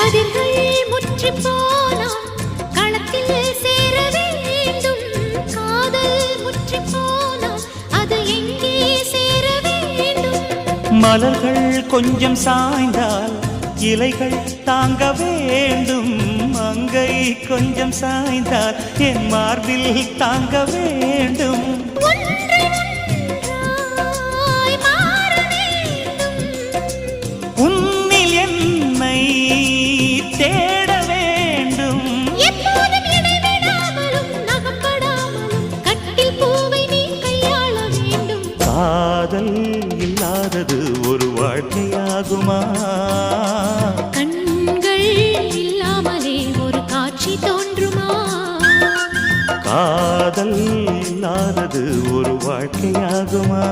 கதிர்கள் முற்றி போனால் களத்தில் சேர வேண்டும். காதல் முற்றி போனால் அது எங்கே சேர வேண்டும். மலர்கள் கொஞ்சம் சாய்ந்தால் இலைகள் தாங்க வேண்டும். மங்கை கொஞ்சம் சாய்ந்தால் என் மார்பில் தாங்க வேண்டும். உன்னில் என்னை தேட வேண்டும். எப்போதும் இடைவிடாமலும் நகப்படாமலும் கட்டில் பூவை நீ கையாள வேண்டும். காதல் இல்லாதது ஒரு வாழ்க்கையாகுமா? கண்கள் இல்லாமலே ஒரு காட்சி தோன்றுமா? காதல் இல்லாதது ஒரு வாழ்க்கையாகுமா?